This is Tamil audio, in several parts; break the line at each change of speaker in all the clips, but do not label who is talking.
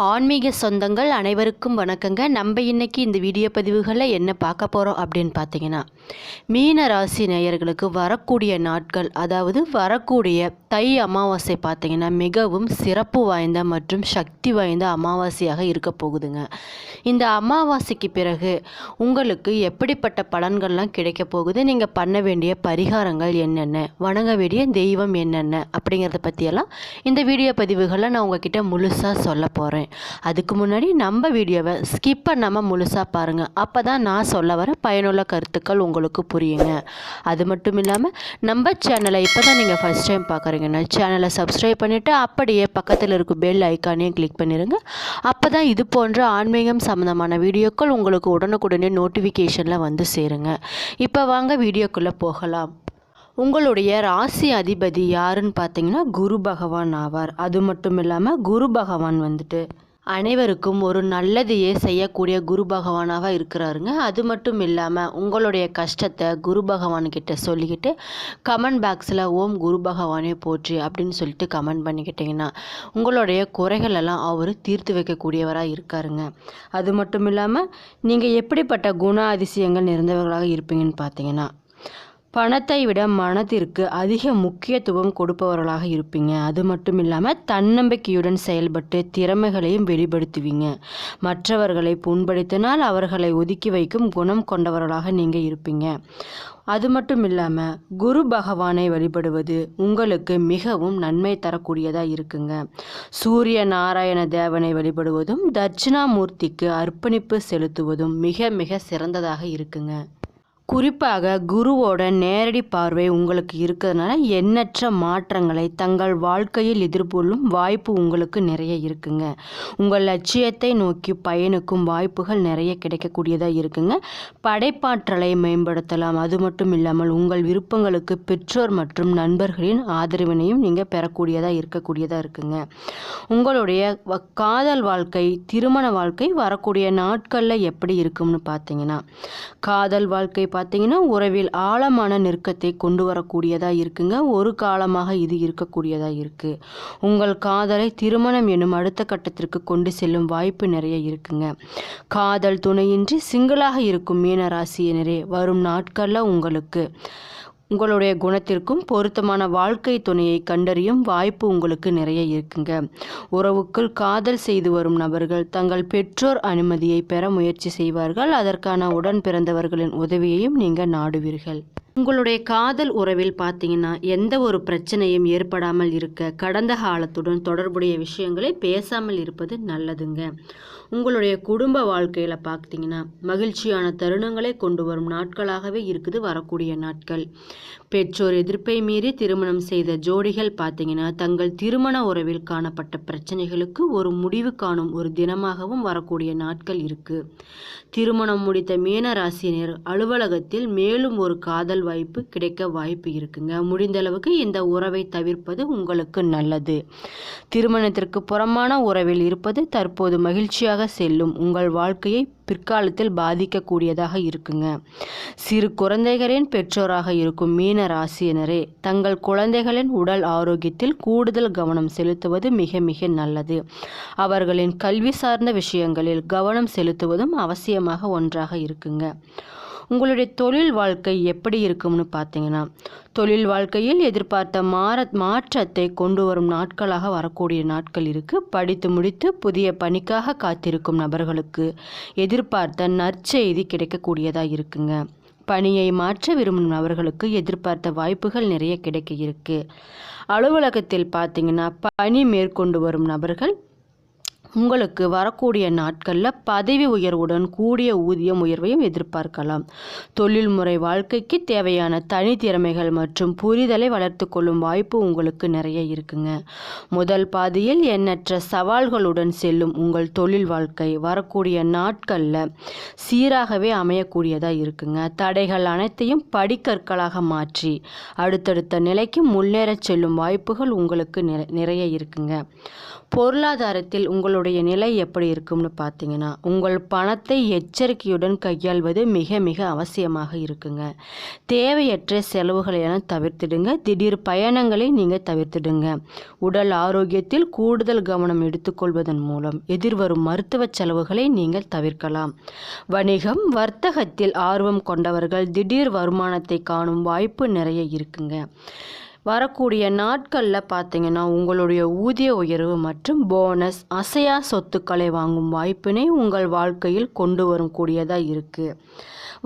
ஆன்மீக சொந்தங்கள் அனைவருக்கும் வணக்கங்க. நம்ம இன்னைக்கு இந்த வீடியோ பதிவுகளில் என்ன பார்க்க போகிறோம் அப்படின்னு பார்த்தீங்கன்னா, மீன ராசி நேயர்களுக்கு வரக்கூடிய நாட்கள், அதாவது வரக்கூடிய தை அமாவாசை பார்த்தீங்கன்னா மிகவும் சிறப்பு வாய்ந்த மற்றும் சக்தி வாய்ந்த அமாவாசையாக இருக்க போகுதுங்க. இந்த அமாவாசைக்கு பிறகு உங்களுக்கு எப்படிப்பட்ட பலன்கள்லாம் கிடைக்க போகுது, நீங்கள் பண்ண வேண்டிய பரிகாரங்கள் என்னென்ன, வணங்க வேண்டிய தெய்வம் என்னென்ன அப்படிங்கிறத பற்றியெல்லாம் இந்த வீடியோ பதிவுகளில் நான் உங்ககிட்ட முழுசாக சொல்ல போகிறேன். அதுக்கு முன்னாடி நம்ம வீடியோவை ஸ்கிப் பண்ணாமல் முழுசாக பாருங்கள். அப்போ தான் நான் சொல்ல வர பயனுள்ள கருத்துக்கள் உங்களுக்கு புரியுங்க. அது மட்டும் இல்லாமல் நம்ம சேனலை இப்போ தான் நீங்கள் ஃபஸ்ட் டைம் பார்க்குறீங்கன்னா சேனலை சப்ஸ்கிரைப் பண்ணிவிட்டு அப்படியே பக்கத்தில் இருக்கும் பெல் ஐக்கானையும் கிளிக் பண்ணிடுங்க. அப்போ தான் இது போன்ற ஆன்மீகம் சம்மந்தமான வீடியோக்கள் உங்களுக்கு உடனுக்குடனே நோட்டிஃபிகேஷனில் வந்து சேருங்க. இப்போ வாங்க வீடியோக்குள்ளே போகலாம். உங்களுடைய ராசி அதிபதி யாருன்னு பார்த்தீங்கன்னா குரு பகவான் ஆவார். அது மட்டும் இல்லாமல் குரு பகவான் வந்துட்டு அனைவருக்கும் ஒரு நல்லதையே செய்யக்கூடிய குரு பகவானாக இருக்கிறாருங்க. அது மட்டும் இல்லாமல் உங்களுடைய கஷ்டத்தை குரு பகவான்கிட்ட சொல்லிக்கிட்டு கமெண்ட் பாக்ஸில் ஓம் குரு பகவானே போற்றி அப்படின்னு சொல்லிட்டு கமெண்ட் பண்ணிக்கிட்டிங்கன்னா உங்களுடைய குறைகள் எல்லாம் அவர் தீர்த்து வைக்கக்கூடியவராக இருக்காருங்க. அது மட்டும் இல்லாமல் நீங்கள் எப்படிப்பட்ட குண அதிசயங்கள் நிறைந்தவர்களாக இருப்பீங்கன்னு பார்த்தீங்கன்னா, பணத்தை விட மனத்திற்கு அதிக முக்கியத்துவம் கொடுப்பவர்களாக இருப்பீங்க. அது மட்டும் இல்லாமல் தன்னம்பிக்கையுடன் செயல்பட்டு திறமைகளையும் வெளிப்படுத்துவீங்க. மற்றவர்களை புண்படுத்தினால் அவர்களை ஒதுக்கி வைக்கும் குணம் கொண்டவர்களாக நீங்கள் இருப்பீங்க. அது மட்டும் இல்லாமல் குரு பகவானை வழிபடுவது உங்களுக்கு மிகவும் நன்மை தரக்கூடியதாக இருக்குங்க. சூரிய நாராயண தேவனை வழிபடுவதும் தட்சிணாமூர்த்திக்கு அர்ப்பணிப்பு செலுத்துவதும் மிக மிக சிறந்ததாக இருக்குங்க. குறிப்பாக குருவோட நேரடி பார்வை உங்களுக்கு இருக்கிறதுனால எண்ணற்ற மாற்றங்களை தங்கள் வாழ்க்கையில் எதிர்கொள்ளும் வாய்ப்பு உங்களுக்கு நிறைய இருக்குங்க. உங்கள் லட்சியத்தை நோக்கி பயணிக்கும் வாய்ப்புகள் நிறைய கிடைக்கக்கூடியதாக இருக்குங்க. படைப்பாற்றலை மேம்படுத்தலாம். அது மட்டும் இல்லாமல் உங்கள் விருப்பங்களுக்கு பெற்றோர் மற்றும் நண்பர்களின் ஆதரவினையும் நீங்கள் பெறக்கூடியதாக இருக்கக்கூடியதாக இருக்குங்க. உங்களுடைய காதல் வாழ்க்கை, திருமண வாழ்க்கை வரக்கூடிய நாட்களில் எப்படி இருக்கும்னு பார்த்தீங்கன்னா, காதல் வாழ்க்கை பார்த்தீங்கன்னா உறவில் ஆழமான நெருக்கத்தை கொண்டு வரக்கூடியதாக இருக்குங்க. ஒரு காலமாக இது இருக்கக்கூடியதாக இருக்குது. உங்கள் காதலை திருமணம் எனும் அடுத்த கட்டத்திற்கு கொண்டு செல்லும் வாய்ப்பு நிறைய இருக்குங்க. காதல் துணையின்றி சிங்கிளாக இருக்கும் மீன ராசியினரே வரும் நாட்களில் உங்களுடைய குணத்திற்கும் பொருத்தமான வாழ்க்கை துணையை கண்டறியும் வாய்ப்பு உங்களுக்கு நிறைய இருக்குங்க. உறவுக்குள் காதல் செய்து வரும் நபர்கள் தங்கள் பெற்றோர் அனுமதியை பெற முயற்சி செய்வார்கள். அதற்கான உடன் பிறந்தவர்களின் உதவியையும் நீங்கள் நாடுவீர்கள். உங்களுடைய காதல் உறவில் பார்த்தீங்கன்னா எந்த ஒரு பிரச்சனையும் ஏற்படாமல் இருக்க கடந்த காலத்துடன் தொடர்புடைய விஷயங்களை பேசாமல் இருப்பது நல்லதுங்க. உங்களுடைய குடும்ப வாழ்க்கையில் பார்த்தீங்கன்னா மகிழ்ச்சியான தருணங்களை கொண்டு வரும் நாட்களாகவே இருக்குது வரக்கூடிய நாட்கள். பெற்றோர் எதிர்ப்பை மீறி திருமணம் செய்த ஜோடிகள் பார்த்தீங்கன்னா தங்கள் திருமண உறவில் காணப்பட்ட பிரச்சனைகளுக்கு ஒரு முடிவு காணும் ஒரு தினமாகவும் வரக்கூடிய நாட்கள் இருக்குது. திருமணம் முடித்த மீன ராசியினர் அலுவலகத்தில் மேலும் ஒரு காதல் வாய்ப்பு கிடைக்க வாய்ப்பு இருக்குங்க. முடிந்த அளவுக்கு இந்த உறவை தவிர்ப்பது உங்களுக்கு நல்லது. திருமணத்திற்கு புறமான உறவில் இருப்பது தற்போது மகிழ்ச்சியாக செல்லும் உங்கள் வாழ்க்கையை பிற்காலத்தில் பாதிக்கக்கூடியதாக இருக்குங்க. சிறு குழந்தைகளின் பெற்றோராக இருக்கும் மீன ராசியினரே தங்கள் குழந்தைகளின் உடல் ஆரோக்கியத்தில் கூடுதல் கவனம் செலுத்துவது மிக மிக நல்லது. அவர்களின் கல்வி சார்ந்த விஷயங்களில் கவனம் செலுத்துவதும் அவசியமாக ஒன்றாக இருக்குங்க. உங்களுடைய தொழில் வாழ்க்கை எப்படி இருக்கும்னு பார்த்தீங்கன்னா, தொழில் வாழ்க்கையில் எதிர்பார்த்த மாற்றத்தை கொண்டு வரும் நாட்களாக வரக்கூடிய நாட்கள் இருக்குது. படித்து முடித்து புதிய பணிக்காக காத்திருக்கும் நபர்களுக்கு எதிர்பார்த்த நற்செய்தி கிடைக்கக்கூடியதாக இருக்குங்க. பணியை மாற்ற விரும்பும் நபர்களுக்கு எதிர்பார்த்த வாய்ப்புகள் நிறைய கிடைக்க இருக்கு. அலுவலகத்தில் பார்த்தீங்கன்னா பணி மேற்கொண்டு வரும் நபர்கள் உங்களுக்கு வரக்கூடிய நாட்களில் பதவி உயர்வுடன் கூடிய ஊதியம் உயர்வையும் எதிர்பார்க்கலாம். தொழில்முறை வாழ்க்கைக்கு தேவையான தனித்திறமைகள் மற்றும் புரிதலை வளர்த்து கொள்ளும் வாய்ப்பு உங்களுக்கு நிறைய இருக்குங்க. முதல் பாதியில் எண்ணற்ற சவால்களுடன் செல்லும் உங்கள் தொழில் வாழ்க்கை வரக்கூடிய நாட்களில் சீராகவே அமையக்கூடியதாக இருக்குங்க. தடைகள் அனைத்தையும் படிக்கற்களாக மாற்றி அடுத்தடுத்த நிலைக்கு முன்னேற செல்லும் வாய்ப்புகள் உங்களுக்கு நிறைய இருக்குங்க. பொருளாதாரத்தில் உங்களுடைய நிலை எப்படி இருக்கும்னு பார்த்தீங்கன்னா, உங்கள் பணத்தை எச்சரிக்கையுடன் கையாள்வது மிக மிக அவசியமாக இருக்குங்க. தேவையற்ற செலவுகளை எல்லாம் தவிர்த்திடுங்க. திடீர் பயணங்களை நீங்கள் தவிர்த்திடுங்க. உடல் ஆரோக்கியத்தில் கூடுதல் கவனம் எடுத்துக்கொள்வதன் மூலம் எதிர்வரும் மருத்துவ செலவுகளை நீங்கள் தவிர்க்கலாம். வணிகம், வர்த்தகத்தில் ஆர்வம் கொண்டவர்கள் திடீர் வருமானத்தை காணும் வாய்ப்பு நிறைய இருக்குங்க. வரக்கூடிய நாட்களில் பார்த்தீங்கன்னா உங்களுடைய ஊதிய உயர்வு மற்றும் போனஸ், அசையா சொத்துக்களை வாங்கும் வாய்ப்பினை உங்கள் வாழ்க்கையில் கொண்டு வரும் கூடியதாக இருக்குது.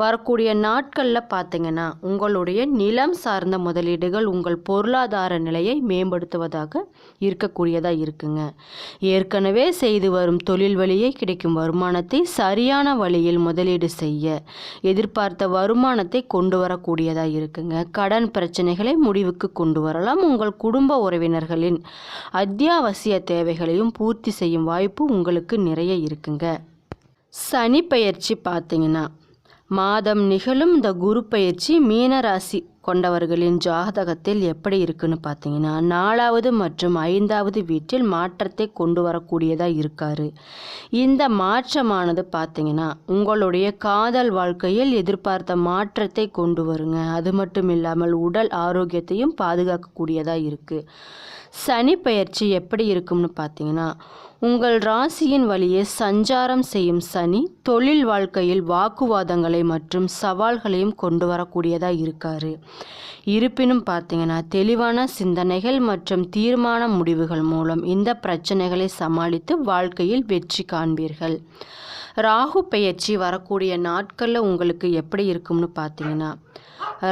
வரக்கூடிய நாட்களில் பார்த்தீங்கன்னா உங்களுடைய நிலம் சார்ந்த முதலீடுகள் உங்கள் பொருளாதார நிலையை மேம்படுத்துவதாக இருக்கக்கூடியதாக இருக்குங்க. ஏற்கனவே செய்து வரும் தொழில் வழியே கிடைக்கும் வருமானத்தை சரியான வழியில் முதலீடு செய்ய எதிர்பார்த்த வருமானத்தை கொண்டு வரக்கூடியதாக இருக்குங்க. கடன் பிரச்சனைகளை முடிவுக்கு கொண்டு வரலாம். உங்கள் குடும்ப உறவினர்களின் அத்தியாவசிய தேவைகளையும் பூர்த்தி செய்யும் வாய்ப்பு உங்களுக்கு நிறைய இருக்குங்க. சனி பெயர்ச்சி பார்த்தீங்கன்னா மாதம் நிகழும் இந்த குரு பயிற்சி மீனராசி கொண்டவர்களின் ஜாதகத்தில் எப்படி இருக்குன்னு பார்த்தீங்கன்னா 4வது மற்றும் 5வது வீட்டில் மாற்றத்தை கொண்டு வரக்கூடியதாக இருக்காரு. இந்த மாற்றமானது பார்த்தீங்கன்னா உங்களுடைய காதல் வாழ்க்கையில் எதிர்பார்த்த மாற்றத்தை கொண்டு வருங்க. அது மட்டும் இல்லாமல் உடல் ஆரோக்கியத்தையும் பாதுகாக்கக்கூடியதாக இருக்குது. சனி பெயர்ச்சி எப்படி இருக்கும்னு பார்த்தீங்கன்னா உங்கள் ராசியின் வழியே சஞ்சாரம் செய்யும் சனி தொழில் வாழ்க்கையில் வாக்குவாதங்களை மற்றும் சவால்களையும் கொண்டு வரக்கூடியதாக இருக்காரு. இருப்பினும் பார்த்தீங்கன்னா தெளிவான சிந்தனைகள் மற்றும் தீர்மான முடிவுகள் மூலம் இந்த பிரச்சனைகளை சமாளித்து வாழ்க்கையில் வெற்றி காண்பீர்கள். ராகு பெயர்ச்சி வரக்கூடிய நாட்களில் உங்களுக்கு எப்படி இருக்கும்னு பார்த்தீங்கன்னா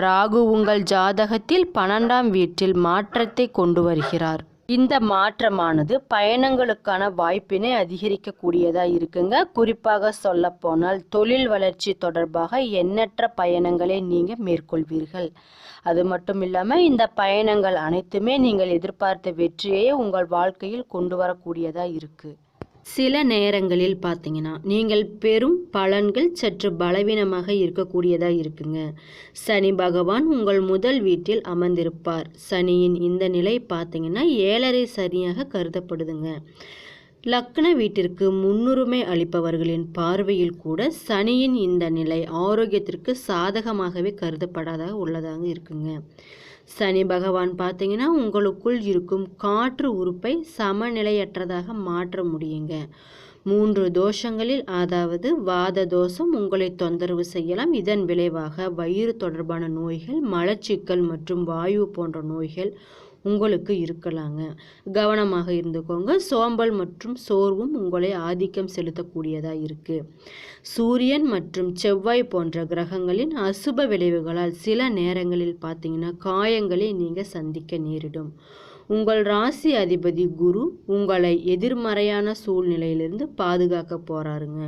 ராகு உங்கள் ஜாதகத்தில் 12ஆம் வீட்டில் மாற்றத்தை கொண்டு வருகிறார். இந்த மாற்றமானது பயணங்களுக்கான வாய்ப்பினை அதிகரிக்கக்கூடியதாக இருக்குங்க. குறிப்பாக சொல்லப்போனால் தொழில் வளர்ச்சி தொடர்பாக எண்ணற்ற பயணங்களை நீங்கள் மேற்கொள்வீர்கள். அது மட்டும் இல்லாமல் இந்த பயணங்கள் அனைத்துமே நீங்கள் எதிர்பார்த்த வெற்றியை உங்கள் வாழ்க்கையில் கொண்டு வரக்கூடியதாக இருக்குது. சில நேரங்களில் பார்த்தீங்கன்னா நீங்கள் பெரும் பலன்கள் சற்று பலவீனமாக இருக்கக்கூடியதாக இருக்குங்க. சனி பகவான் உங்கள் முதல் வீட்டில் அமர்ந்திருப்பார். சனியின் இந்த நிலை பார்த்தீங்கன்னா 7.5 சனியாக கருதப்படுதுங்க. லக்ன வீட்டிற்கு முன்னுரிமை அளிப்பவர்களின் பார்வையில் கூட சனியின் இந்த நிலை ஆரோக்கியத்திற்கு சாதகமாகவே கருதப்படாதாக உள்ளதாக இருக்குங்க. சனி பகவான் பார்த்தீங்கன்னா உங்களுக்குள் இருக்கும் காற்று உறுப்பை சமநிலையற்றதாக மாற்ற முடியுங்க. 3 தோஷங்களில் அதாவது வாத தோஷம் உங்களை தொந்தரவு செய்யலாம். இதன் விளைவாக வயிறு தொடர்பான நோய்கள், மலச்சிக்கல் மற்றும் வாயு போன்ற நோய்கள் உங்களுக்கு இருக்கலாங்க. கவனமாக இருந்துக்கோங்க. சோம்பல் மற்றும் சோர்வும் உங்களை ஆதிக்கம் செலுத்தக்கூடியதாக இருக்குது. சூரியன் மற்றும் செவ்வாய் போன்ற கிரகங்களின் அசுப விளைவுகளால் சில நேரங்களில் பார்த்தீங்கன்னா காயங்களை நீங்கள் சந்திக்க நேரிடும். உங்கள் ராசி அதிபதி குரு உங்களை எதிர்மறையான சூழ்நிலையிலிருந்து பாதுகாக்க போகிறாருங்க.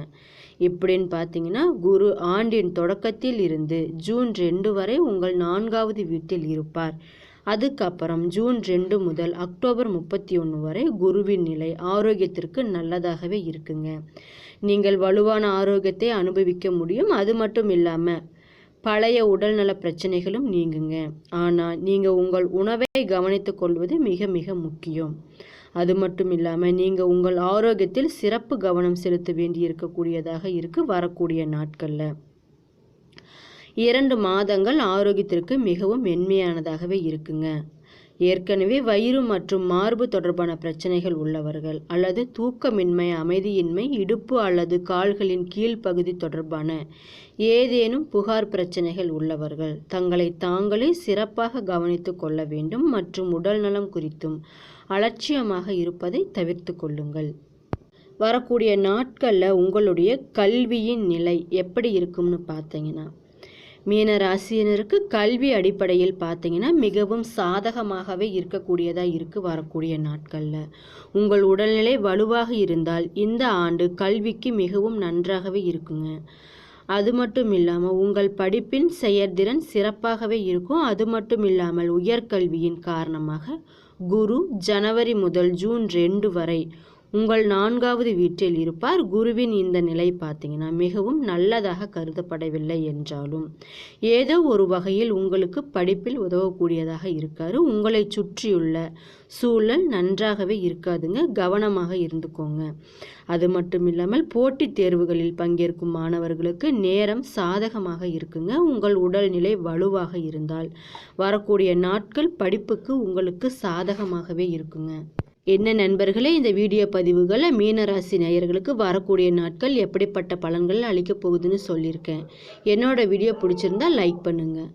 எப்படின்னு பார்த்தீங்கன்னா குரு ஆண்டின் தொடக்கத்தில் இருந்து ஜூன் 2 வரை உங்கள் 4வது வீட்டில் இருப்பார். அதுக்கப்புறம் ஜூன் 2 முதல் அக்டோபர் 31 வரை குருவின் நிலை ஆரோக்கியத்திற்கு நல்லதாகவே இருக்குங்க. நீங்கள் வலுவான ஆரோக்கியத்தை அனுபவிக்க முடியும். அது மட்டும் இல்லாமல் பழைய உடல்நல பிரச்சனைகளும் நீங்குங்க. ஆனால் நீங்கள் உங்கள் உணவை கவனித்துக் கொள்வது மிக மிக முக்கியம். அது மட்டும் இல்லாமல் நீங்கள் உங்கள் ஆரோக்கியத்தில் சிறப்பு கவனம் செலுத்த வேண்டி இருக்கக்கூடியதாக இருக்குது. வரக்கூடிய நாட்களில் 2 மாதங்கள் ஆரோக்கியத்திற்கு மிகவும் மென்மையானதாகவே இருக்குங்க. ஏற்கனவே வயிறு மற்றும் மார்பு தொடர்பான பிரச்சனைகள் உள்ளவர்கள் அல்லது தூக்கமின்மை, அமைதியின்மை, இடுப்பு அல்லது கால்களின் கீழ்ப்பகுதி தொடர்பான ஏதேனும் புகார் பிரச்சனைகள் உள்ளவர்கள் தங்களை தாங்களே சிறப்பாக கவனித்து கொள்ள வேண்டும் மற்றும் உடல் நலம் குறித்தும் அலட்சியமாக இருப்பதை தவிர்த்து கொள்ளுங்கள். வரக்கூடிய நாட்களில் உங்களுடைய கல்வியின் நிலை எப்படி இருக்கும்னு பார்த்தீங்கன்னா மீன ராசியினருக்கு கல்வி அடிப்படையில் பார்த்தீங்கன்னா மிகவும் சாதகமாகவே இருக்கக்கூடியதாக இருக்குது. வரக்கூடிய நாட்களில் உங்கள் உடல்நிலை வலுவாக இருந்தால் இந்த ஆண்டு கல்விக்கு மிகவும் நன்றாகவே இருக்குங்க. அது மட்டும் இல்லாமல் உங்கள் படிப்பின் செயற்திறன் சிறப்பாகவே இருக்கும். அது மட்டும் இல்லாமல் உயர்கல்வியின் காரணமாக குரு ஜனவரி முதல் ஜூன் 2 வரை உங்கள் 4வது வீட்டில் இருப்பார். குருவின் இந்த நிலை பார்த்தீங்கன்னா மிகவும் நல்லதாக கருதப்படவில்லை என்றாலும் ஏதோ ஒரு வகையில் உங்களுக்கு படிப்பில் உதவக்கூடியதாக இருக்காரு. உங்களை சுற்றியுள்ள சூழல் நன்றாகவே இருக்காதுங்க, கவனமாக இருந்துக்கோங்க. அது மட்டும் இல்லாமல் போட்டித் தேர்வுகளில் பங்கேற்கும் மாணவர்களுக்கு நேரம் சாதகமாக இருக்குங்க. உங்கள் உடல்நிலை வலுவாக இருந்தால் வரக்கூடிய நாட்கள் படிப்புக்கு உங்களுக்கு சாதகமாகவே இருக்குங்க. என்ன நண்பர்களே, இந்த வீடியோ பதிவுகளை மீனராசி நேயர்களுக்கு வரக்கூடிய நாட்கள் எப்படிப்பட்ட பலன்கள் அளிக்க போகுதுன்னு சொல்லியிருக்கேன். என்னோட வீடியோ பிடிச்சிருந்தா லைக் பண்ணுங்கள்.